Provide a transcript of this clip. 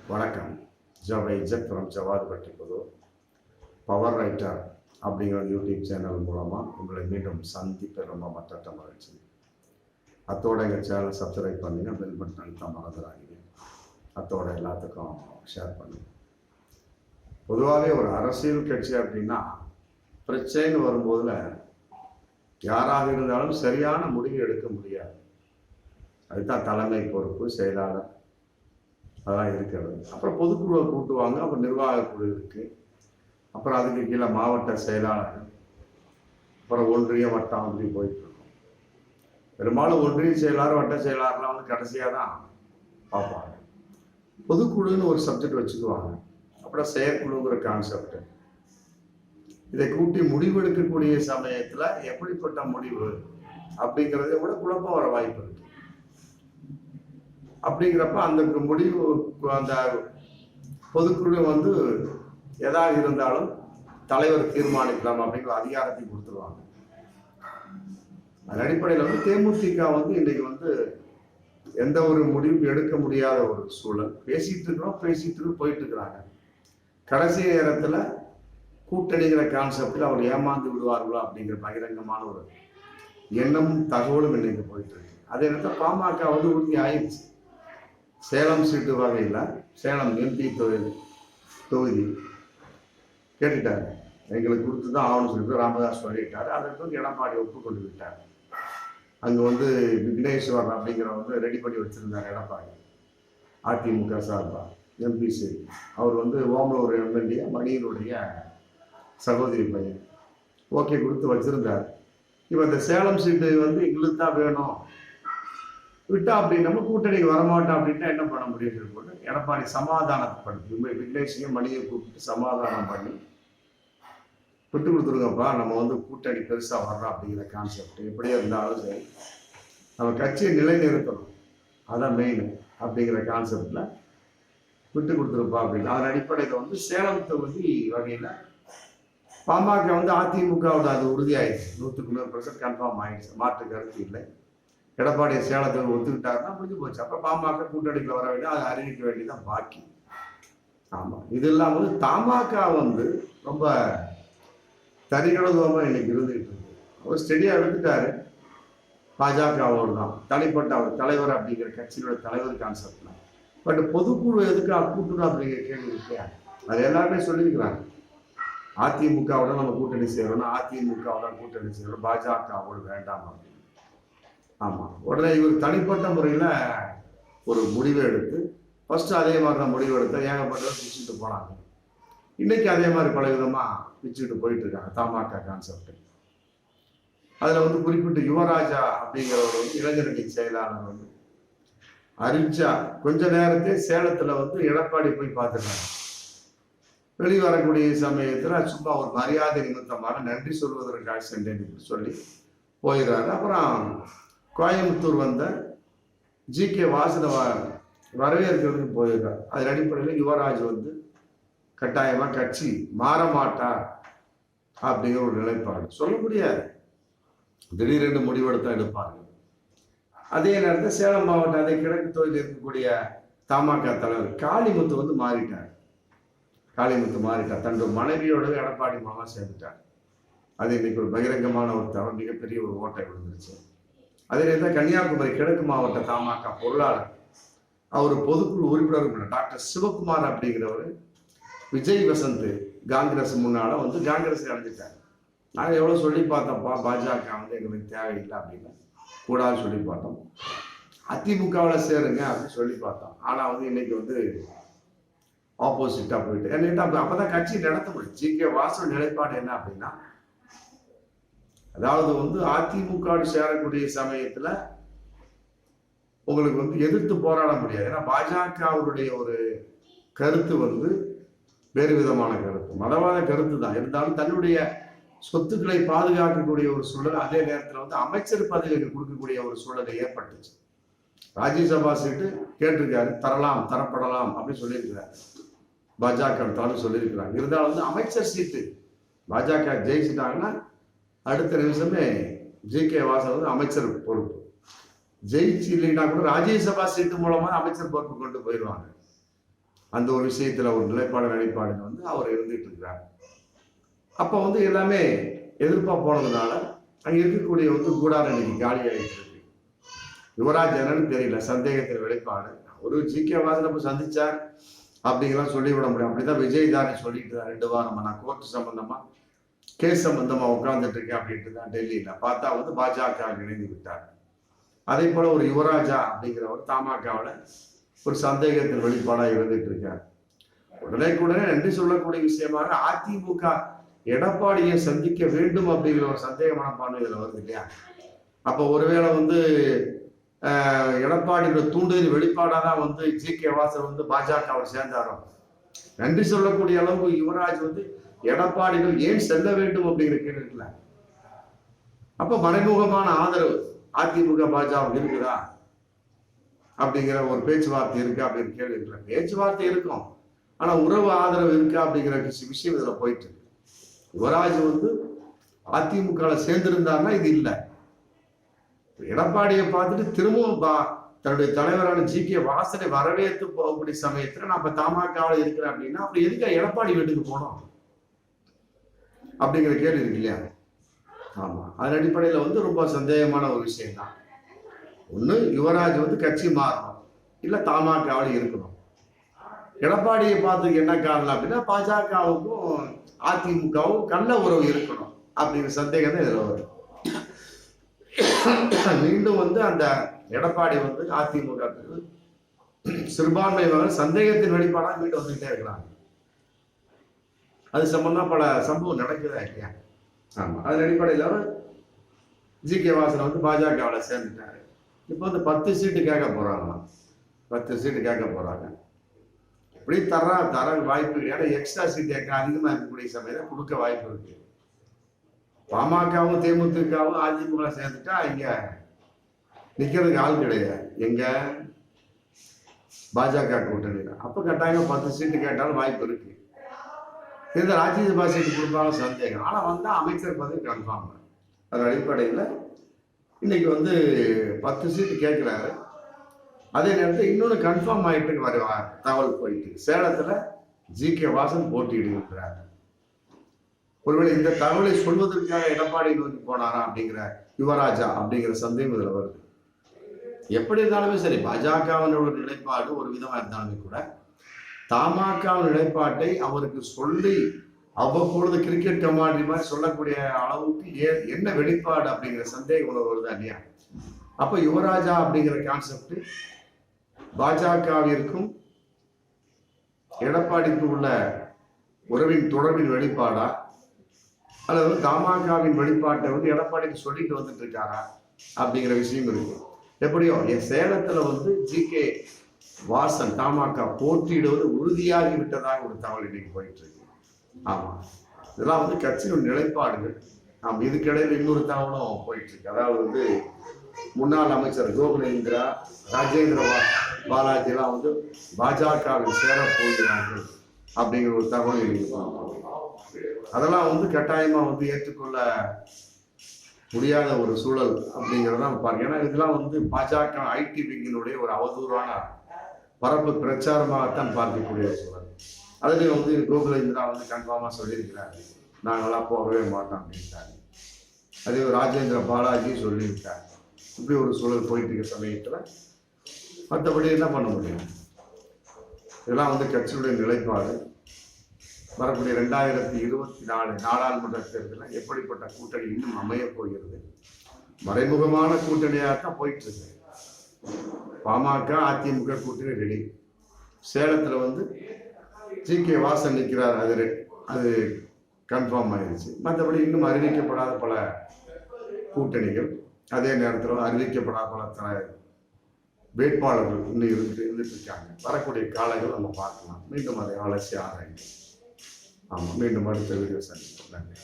வணக்கம். ஜவை ஜத்ரம் Javadhu பற்றிப்பதோ power writer அப்படிங்கிற YouTube channel மூலமாக உங்களை மீண்டும் சந்திப்ப ரொம்ப மற்ற மகிழ்ச்சி. அத்தோட எங்கள் சேனல் சப்ஸ்கிரைப் பண்ணிங்க, பெல் பட்டன் அழுத்த மறந்துடாதீங்க. அத்தோட எல்லாத்துக்கும் ஷேர் பண்ணுங்க. பொதுவாகவே ஒரு அரசியல் கட்சி அப்படின்னா பிரச்சனைன்னு வரும்போதுல யாராக இருந்தாலும் சரியான முடிவு எடுக்க முடியாது. அதுதான் தலைமை பொறுப்பு, செயலாளர் அதெல்லாம் இருக்கிறது. அப்புறம் பொதுக்குழுவை கூட்டுவாங்க, அப்புறம் நிர்வாக குழு இருக்கு, அப்புறம் அதுக்கு கீழே மாவட்ட செயலாளர்கள், அப்புறம் ஒன்றிய வட்டம் அப்படி போயிட்டு இருக்கும். பெரும்பாலும் ஒன்றிய செயலாளர் வட்ட செயலாளர்லாம் வந்து கடைசியாக தான் பார்ப்பாங்க. பொதுக்குழுன்னு ஒரு சப்ஜெக்ட் வச்சுக்குவாங்க. அப்புறம் செயற்குழுங்கிற கான்செப்ட். இதை கூட்டி முடிவெடுக்கக்கூடிய சமயத்தில் எப்படிப்பட்ட முடிவு அப்படிங்கிறத விட குழப்பம் வர வாய்ப்பு இருக்கு. அப்படிங்கிறப்ப அந்த முடிவு அந்த பொதுக்குழு வந்து எதாக இருந்தாலும் தலைவர் தீர்மானிக்கலாம் அப்படிங்கிற அதிகாரத்தை கொடுத்துருவாங்க. அதன் அடிப்படையில் வந்து தேமுதிக வந்து இன்னைக்கு வந்து எந்த ஒரு முடிவும் எடுக்க முடியாத ஒரு சூழல். பேசிட்டு போயிட்டு இருக்கிறாங்க. கடைசி நேரத்தில் கூட்டணிங்கிற கான்செப்டில் அவர் ஏமாந்து விடுவார்களோ அப்படிங்கிற பகிரங்கமான ஒரு எண்ணமும் தகவலும் இன்னைக்கு போயிட்டு இருக்கு. அதே நேரத்தில் பாமக வந்து உறுதி ஆயிடுச்சு. சேலம் சீட்டு வகையில் சேலம் எம்பி தொகுதி கேட்டுட்டாரு, எங்களுக்கு கொடுத்து தான் ஆகணும்னு சொல்லிட்டு ராமதாஸ் சொல்லிட்டாரு. அதற்கு எடப்பாடி ஒப்புக்கொண்டு விட்டார். அங்கே வந்து விக்னேஸ்வர் அப்படிங்கிற வந்து ரெடி பண்ணி வச்சிருந்தார் எடப்பாடி, அதிமுக சார்பாக எம்பி சீட். அவர் வந்து ஓமலூர் எம்எல்ஏ மணியினுடைய சகோதரி பையன் ஓகே கொடுத்து வச்சிருந்தார். இப்போ இந்த சேலம் சீட்டு வந்து எங்களுக்கு தான் வேணும் விட்டா அப்படி நம்ம கூட்டணிக்கு வரமாட்டோம் அப்படின்னா என்ன பண்ண முடியும் போட்டு எடப்பாடி சமாதானப்படுத்தி விக்னேஷையும் மணியை கூப்பிட்டு சமாதானம் பண்ணி விட்டு கொடுத்துருங்கப்பா, நம்ம வந்து கூட்டணி பெருசா வர்றோம் அப்படிங்கிற கான்செப்ட். எப்படியே இருந்தாலும் சரி நம்ம கட்சியை நிலைநிறுத்தணும், அதான் மெயின் அப்படிங்கிற கான்செப்ட்ல விட்டு கொடுத்துருப்பா அப்படின்னு. அதன் அடிப்படையில் வந்து சேலம் தொகுதி வகையில் பாமக வந்து அதிமுகவோட அது உறுதியாயிடுச்சு. 100% கன்ஃபார்ம் ஆயிடுச்சு, மாற்று கருத்து இல்லை. எடப்பாடி சேலத்தில் ஒத்துக்கிட்டாருன்னா முடிஞ்சு போச்சு. அப்புறம் பாமக கூட்டணிக்கு வர வேண்டிய அதை அறிவிக்க வேண்டியதான் பாக்கி. ஆமா, இது இல்லாம வந்து தமாக வந்து ரொம்ப தனிகடத்துவமா இன்னைக்கு இருந்துகிட்டு இருக்கு. அவர் ஸ்டெடியா எடுத்துட்டாரு. பாஜகவோடு தான் தனிப்பட்ட அவர் தலைவர் அப்படிங்கிற கட்சியோட தலைவர் கான்செப்ட்ல. பட் பொதுக்குழு எதுக்காக கூட்டணும் அப்படிங்கிற கேள்வி இல்லையா? அது எல்லாருமே சொல்லியிருக்கிறாங்க. அதிமுகவோட நம்ம கூட்டணி செய்யறோம்னா அதிமுகவோட கூட்டணி செய்யறோம், பாஜகவோடு வேண்டாம் அப்படின்னு. ஆமா, உடனே இவர் தனிப்பட்ட முறையில் ஒரு முடிவை எடுத்து ஃபர்ஸ்ட் அதே மாதிரி தான் முடிவு எடுத்த ஏகப்பட்டவர் பிச்சுட்டு போனாங்க. இன்னைக்கு அதே மாதிரி பல விதமா பிச்சுட்டு போயிட்டு இருக்காங்க தமாக கான்செப்ட். அதுல வந்து குறிப்பிட்டு யுவராஜா அப்படிங்கிறவர் வந்து இளைஞரணி செயலாளர் வந்து அறிவிச்சா கொஞ்ச நேரத்தே சேலத்துல வந்து எடப்பாடி போய் பார்த்துருக்காங்க. வெளிவரக்கூடிய சமயத்துல சும்மா ஒரு மரியாதை நிமித்தமாக நன்றி சொல்வதற்காக சென்றேன் சொல்லி போயிடுறாரு. அப்புறம் கோயம்புத்தூர் வந்த ஜி.கே. வாசனை வரவேற்கிறதுக்கு போயிருக்கார். அதன் அடிப்படையில் யுவராஜ் வந்து கட்டாயமா கட்சி மாற மாட்டார் அப்படிங்கிற ஒரு நிலைப்பாடு சொல்ல முடியாது. திடீரென்று முடிவெடுத்தா எடுப்பாங்க. அதே நேரத்தில் சேலம் மாவட்டம் அதை கிழக்கு தொகுதியில் இருக்கக்கூடிய தமாக தலைவர் காளிமுத்து வந்து மாறிட்டார். தன்னோட மனைவியோட எடப்பாடி மூலமா சேர்ந்துட்டார். அது இன்னைக்கு ஒரு பகிரங்கமான ஒரு தவறு, மிகப்பெரிய ஒரு ஓட்டை விழுந்துருச்சு. அதே நேரத்தில் கன்னியாகுமரி கிழக்கு மாவட்ட தமாக பொருளாளர் அவர் பொதுக்குழு உறுப்பினர் டாக்டர் சிவகுமார் அப்படிங்கிறவர் விஜய் வசந்த் காங்கிரஸ் முன்னால வந்து காங்கிரஸ் அடைஞ்சிட்டார். நாங்கள் எவ்வளோ சொல்லி பார்த்தோம்ப்பா, பாஜக வந்து எங்களுக்கு தேவையில்லை அப்படின்னு கூடாது சொல்லி பார்த்தோம். அதிமுகவில் சேருங்க அப்படின்னு சொல்லி பார்த்தோம். ஆனால் வந்து இன்னைக்கு வந்து ஆப்போசிட்டா போயிட்டு என்ன அப்பதான் கட்சி நடத்த முடியும். ஜி.கே. வாசன் நிலைப்பாடு என்ன அப்படின்னா, அதாவது வந்து அதிமுக சேரக்கூடிய சமயத்துல உங்களுக்கு வந்து எதிர்த்து போராட முடியாது. ஏன்னா பாஜக அவருடைய ஒரு கருத்து வந்து வேறு விதமான கருத்து, மதவாத கருத்து தான். இருந்தாலும் தன்னுடைய சொத்துக்களை பாதுகாக்கக்கூடிய ஒரு சூழல், அதே நேரத்தில் வந்து அமைச்சர் பதவிக்கு கொடுக்கக்கூடிய ஒரு சூழலை ஏற்பட்டுச்சு. ராஜ்யசபா சீட்டு கேட்டிருக்காரு, தரப்படலாம் அப்படின்னு சொல்லியிருக்கிறாரு. பாஜக சொல்லியிருக்கிறாங்க. இருந்தாலும் வந்து அமைச்சர் சீட்டு பாஜக ஜெயிச்சுட்டாங்கன்னா அடுத்த நிமிஷமே ஜி.கே. வாசன் வந்து அமைச்சர் பொறுப்பு. ஜெயிச்சு இல்லைன்னா கூட ராஜ்யசபா சீட்டு மூலமா அமைச்சர் பொறுப்பு கொண்டு போயிடுவாங்க. அந்த ஒரு விஷயத்துல ஒரு நிலைப்பாடு வந்து அவர் இருந்துட்டு இருக்கிறார். அப்ப வந்து எல்லாமே எதிர்ப்பா போனதுனால அங்க இருக்கக்கூடிய வந்து கூடாரம் இன்னைக்கு காலி ஆகிட்டு இருக்கு. யுவராஜ் என்னன்னு தெரியல, சந்தேகத்தின் வெளிப்பாடு. ஒரு ஜி.கே. வாசன் சந்திச்சார் அப்படிங்கலாம் சொல்லிவிட முடியும். அப்படிதான் விஜய் தானே சொல்லிட்டு 2 வாரமா நான் கோர்ட் சம்பந்தமா கேஸ் சம்பந்தமா உட்கார்ந்துட்டு இருக்கேன் அப்படின்ட்டு தான் டெல்லியில பார்த்தா வந்து பாஜக இணைந்து விட்டார். அதே போல ஒரு யுவராஜா அப்படிங்கிறவர் தமாகவுல ஒரு சந்தேகத்தின் வெளிப்பாடா இருந்துட்டு இருக்கார். உடனே நன்றி சொல்லக்கூடிய விஷயமாக அதிமுக எடப்பாடியை சந்திக்க வேண்டும் அப்படிங்கிற ஒரு சந்தேக மனப்பான்மை இதுல வருது இல்லையா? அப்ப ஒருவேளை வந்து எடப்பாடியோட தூண்டுதல் வெளிப்பாடாதான் வந்து ஜி.கே. வாசன் வந்து பாஜக அவர் சேர்ந்தாரோ. நன்றி சொல்லக்கூடிய அளவுக்கு யுவராஜ் வந்து எடப்பாடிகள் ஏன் செல்ல வேண்டும் அப்படிங்கிற கேள்வி இருக்குல்ல. அப்ப மறைமுகமான ஆதரவு அதிமுக பாஜக இருக்குதா அப்படிங்கிற ஒரு பேச்சுவார்த்தை இருக்கு அப்படின்னு கேள்வி இருக்குல்ல. பேச்சுவார்த்தை இருக்கும், ஆனா உறவு ஆதரவு இருக்கா அப்படிங்கிற விஷயம் இதுல போயிட்டு இருக்கு. யுவராஜ் வந்து அதிமுக சேர்ந்திருந்தாருன்னா இது இல்லை. எடப்பாடியை பார்த்துட்டு திரும்பவும் தன்னுடைய தலைவரான ஜி.கே. வாசனை வரவேற்று போகக்கூடிய சமயத்துல நான் இப்ப தமாகவில் இருக்கிறேன் அப்படின்னா அப்படி எதுக்கு எடப்பாடி வீட்டுக்கு போனோம் அப்படிங்கிற கேள்வி இருக்கு இல்லையா? ஆமா, அதன் அடிப்படையில வந்து ரொம்ப சந்தேகமான ஒரு விஷயம் தான். ஒண்ணு யுவராஜ் வந்து கட்சி மாறணும், இல்ல தமாகவில் இருக்கணும். எடப்பாடியை பார்த்து என்ன காரணம் அப்படின்னா பாஜகவுக்கும் அதிமுகவும் கள்ள உறவு இருக்கணும் அப்படிங்கிற சந்தேகம் தான் இதுல வரும். மீண்டும் வந்து அந்த எடப்பாடி வந்து அதிமுக சிறுபான்மை மகள் சந்தேகத்தின் வெளிப்பாடா மீண்டும் வந்துகிட்டே இருக்கிறாங்க. அது சம்பந்தமா பல சம்பவம் நடக்குதா இல்லையா? ஆமா, அதன் அடிப்படையில ஜி.கே. வாசன் வந்து பாஜகவில் சேர்ந்துட்டாரு. இப்போ வந்து 10 சீட்டு கேட்க போறாங்களாம். 10 சீட்டு கேட்க போறாங்க. இப்படி தர வாய்ப்பு கிடையாது. எக்ஸ்ட்ரா சீட் அதிகமா இருக்கக்கூடிய சமயத்தை கொடுக்க வாய்ப்பு இருக்கு. பாமகவும் தேமுதிகவும் அதிமுக சேர்ந்துட்டா இங்க நிக்கிறதுக்கு ஆள் கிடையாது. எங்க பாஜக கூட்டணியில அப்ப கட்டாயம் 10 சீட்டு கேட்டாலும் வாய்ப்பு இருக்கு. இந்த ராஜ்யசபா சீட்டு கொடுத்தாலும் சந்தேகம். ஆனா வந்தா அமைச்சர் பதவி கன்ஃபார்ம். அதன் அடிப்படையில இன்னைக்கு வந்து 10 சீட்டு கேட்கிறாரு. அதே நேரத்தில் இன்னொன்னு கன்ஃபார்ம் ஆயிட்டு வர தகவல் போயிட்டு சேலத்துல ஜி.கே. வாசன் போட்டியிடுகிறார். ஒருவேளை இந்த தகவலை சொல்வதற்காக எடப்பாடி நோக்கி போனாரா அப்படிங்கிற யுவராஜா அப்படிங்கிற சந்தேகம் இதுல வருது. எப்படி இருந்தாலுமே சரி, பாஜகவினோட நிலைப்பாடு ஒரு விதமா இருந்தாலுமே கூட தமாகவின் நிலைப்பாட்டை அவருக்கு சொல்லி அவ்வப்பொழுது கிரிக்கெட் கமாண்டி மாதிரி சொல்லக்கூடிய அளவுக்கு என்ன வெளிப்பாடு அப்படிங்கிற சந்தேகம் உணர்வு வருதா இல்லையா? அப்ப யுவராஜா அப்படிங்கிற கான்செப்ட் பாஜகவிற்கும் எடப்பாடிக்கு உள்ள உறவின் தொடர்பின் வெளிப்பாடா அல்லது தமாகவின் வெளிப்பாட்டை வந்து எடப்பாடிக்கு சொல்லிட்டு வந்துட்டு இருக்காரா அப்படிங்கிற விஷயம் இருக்கு. எப்படியோ என் சேலத்துல வந்து ஜி.கே. வாசன் தமாக போட்டியிடுவது உறுதியாகி விட்டதாக ஒரு தகவல் இன்னைக்கு போயிட்டு இருக்கு. ஆமா, இதெல்லாம் வந்து கட்சியின் நிலைப்பாடுகள். இதுக்கிடையில் இன்னொரு தகவலும் போயிட்டு இருக்கு. அதாவது வந்து முன்னாள் அமைச்சர் கோகுலேந்திரா, ராஜேந்திர பாலாஜி எல்லாம் வந்து பாஜகவில் சேர போகிறார்கள் அப்படிங்கிற ஒரு தகவல் இருக்கு. அதெல்லாம் வந்து கட்டாயமா வந்து ஏற்றுக்கொள்ள முடியாத ஒரு சூழல் அப்படிங்கிறதான் பாருங்க. ஏன்னா இதெல்லாம் வந்து பாஜக ஐடி விங்கினுடைய ஒரு அவதூறான பரப்பு பிரச்சாரமாகத்தான் பார்க்கக்கூடிய சூழல். அதுலயும் வந்து கோகுலேந்திரா வந்து கன்ஃபார்மா சொல்லியிருக்கிறாரு, நாங்களாம் போகவே மாட்டோம் அப்படின்ட்டாங்க. அதே ராஜேந்திர பாலாஜி சொல்லியிருக்காரு. இப்படி ஒரு சூழல் போயிட்டு இருக்க சமயத்துல மற்றபடி என்ன பண்ண முடியும்? இதெல்லாம் வந்து கட்சியுடைய நிலைப்பாடு. வரக்கூடிய 2024 நாடாளுமன்ற தேர்தலில் எப்படிப்பட்ட கூட்டணி இன்னும் அமைய போகிறது? மறைமுகமான கூட்டணியாகத்தான் போயிட்டு இருக்கு. பாமக அதிமுக கூட்டணி ரெடி. சேலத்துல வந்து ஜி.கே. வாசன் நிற்கிறார், அது கன்ஃபார்ம் ஆயிடுச்சு. மற்றபடி இன்னும் அறிவிக்கப்படாத பல கூட்டணிகள், அதே நேரத்தில் அறிவிக்கப்படாத பல வேட்பாளர்கள் இன்னும் இருந்துட்டு இருக்காங்க. வரக்கூடிய காலங்கள் நம்ம பார்க்கலாம். மீண்டும் அதை அலசி ஆராய்ந்து மீண்டும் அடுத்த வீடியோ சந்திப்போம். நன்றி.